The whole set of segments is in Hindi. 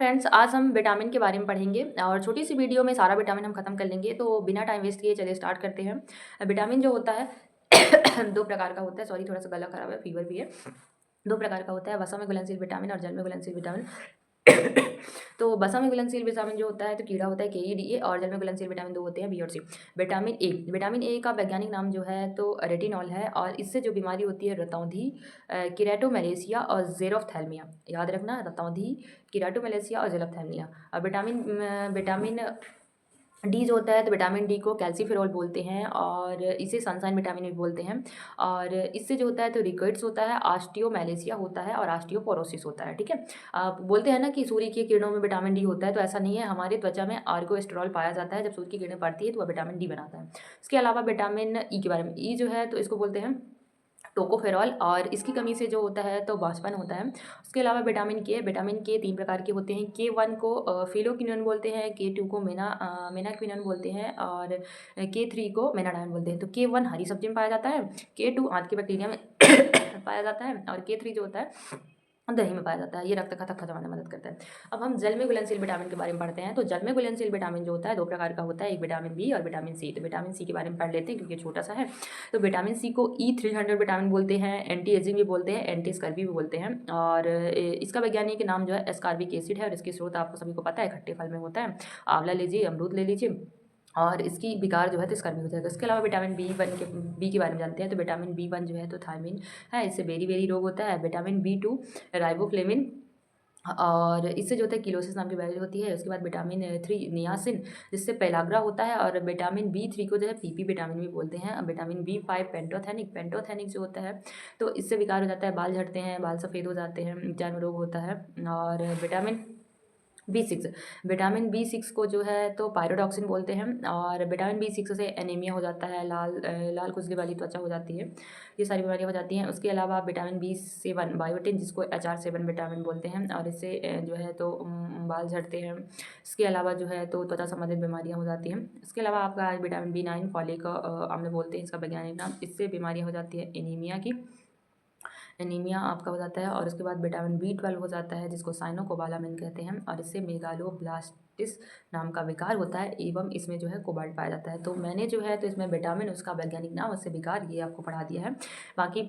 फ्रेंड्स, आज हम विटामिन के बारे में पढ़ेंगे और छोटी सी वीडियो में सारा विटामिन हम खत्म कर लेंगे। तो बिना टाइम वेस्ट किए चलिए स्टार्ट करते हैं। विटामिन जो होता है दो प्रकार का होता है। सॉरी, थोड़ा सा गला खराब है, फीवर भी है। दो प्रकार का होता है, वसा में घुलनशील विटामिन और जल में घुलनशील विटामिन। तो वसा में घुलनशील विटामिन जो होता है तो कीड़ा होता है KEDA, और जल में घुलनशील विटामिन दो होते हैं B और C। विटामिन ए का वैज्ञानिक नाम जो है तो रेटिनॉल है, और इससे जो बीमारी होती है रतौंधी, किरेटोमलेशिया और जेरोफ्थैल्मिया। याद रखना, रतौंधी, किरेटोमलेशिया और जेरोफ्थैल्मिया। और विटामिन डी जो होता है तो विटामिन डी को कैल्सीफेरॉल बोलते हैं, और इसे सनशाइन विटामिन भी बोलते हैं। और इससे जो होता है तो रिकेट्स होता है, ऑस्टियोमैलेशिया होता है और ऑस्टियोपोरोसिस होता है। ठीक है। आप बोलते हैं ना कि सूर्य की किरणों में विटामिन डी होता है, तो ऐसा नहीं है। हमारी त्वचा में आर्गोएस्टेरॉल पाया जाता है, जब सूर्य की किरणें पड़ती है तो वह विटामिन डी बनाता है। इसके अलावा विटामिन ई के बारे में, ई जो है तो इसको बोलते हैं टोकोफेरॉल, और इसकी कमी से जो होता है तो वाष्पन होता है। उसके अलावा विटामिन के तीन प्रकार के होते हैं। K1 को फिलोक्विनोन बोलते हैं, K2 को मेनाक्विनोन बोलते हैं, और K3 को मेनाडाइन बोलते हैं। तो K1 हरी सब्जी में पाया जाता है, K2 आंत के बैक्टीरिया में पाया जाता है, और K3 जो होता है दही में पाया जाता है। ये रक्त का थक्का जमाने में मदद करता है। अब हम जल में घुलनशील विटामिन के बारे में पढ़ते हैं। तो जल में घुलनशील विटामिन जो होता है दो प्रकार का होता है, एक विटामिन बी और विटामिन सी। तो विटामिन सी के बारे में पढ़ लेते हैं क्योंकि ये छोटा सा है। तो विटामिन सी को E300 विटामिन बोलते हैं, एंटी एजिंग भी बोलते हैं, एंटी स्कर्वी भी बोलते हैं। और इसका वैज्ञानिक नाम जो है एस्कॉर्बिक एसिड है, और इसकी स्रोत आपको सभी को पता है, खट्टे फल में होता है। आंवला लीजिए, अमरूद ले लीजिए, और इसकी विकार जो है तो स्कर्वी हो जाएगा। इसके अलावा विटामिन बी के बारे में जानते हैं। तो विटामिन B1 जो है तो थायमिन है, इससे बेरी बेरी रोग होता है। विटामिन B2 राइबोफ्लेविन, और इससे जो होता है किलोसिस नाम की बीमारी होती है। उसके बाद विटामिन 3 नियासिन, जिससे पेलाग्रा होता है। और विटामिन B3 को जो है PP विटामिन भी बोलते हैं। विटामिन B5 पेंटोथेनिक जो होता है तो इससे विकार हो जाता है, बाल झड़ते हैं, बाल सफ़ेद हो जाते हैं, चर्म रोग होता है। और विटामिन बी सिक्स को जो है तो पायरोडॉक्सिन बोलते हैं, और विटामिन B6 से एनीमिया हो जाता है, लाल खुजली वाली त्वचा हो जाती है, ये सारी बीमारियाँ हो जाती हैं। उसके अलावा विटामिन B7 बायोटिन, जिसको HR7 विटामिन बोलते हैं, और इससे जो है तो बाल झड़ते हैं। इसके अलावा जो है तो त्वचा संबंधित बीमारियाँ हो जाती हैं। इसके अलावा आपका विटामिन B9 फॉलिक अम्ल बोलते हैं इसका वैज्ञानिक नाम, इससे बीमारियाँ हो जाती है एनीमिया आपका हो जाता है। और उसके बाद विटामिन B12 हो जाता है, जिसको साइनोकोबालामिन कहते हैं, और इससे मेगालोब्लास्टिस नाम का विकार होता है, एवं इसमें जो है कोबाल्ट पाया जाता है। तो मैंने जो है तो इसमें विटामिन, उसका वैज्ञानिक नाम, उससे विकार, ये आपको पढ़ा दिया है। बाकी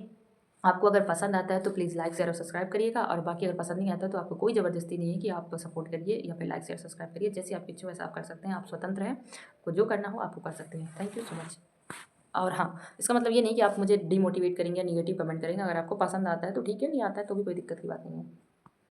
आपको अगर पसंद आता है तो प्लीज़ लाइक शेयर और सब्सक्राइब करिएगा, और बाकी अगर पसंद नहीं आता तो आपको कोई ज़बरदस्ती नहीं है कि आप सपोर्ट करिए या फिर लाइक शेयर सब्सक्राइब करिए। जैसे आपकी इच्छा वैसा आप कर सकते हैं, आप स्वतंत्र हैं, आपको जो करना हो आपको कर सकते हैं। Thank you so much. और हाँ, इसका मतलब ये नहीं कि आप मुझे डिमोटिवेट करेंगे या नेगेटिव कमेंट करेंगे। अगर आपको पसंद आता है तो ठीक है, नहीं आता है तो भी कोई दिक्कत की बात नहीं है।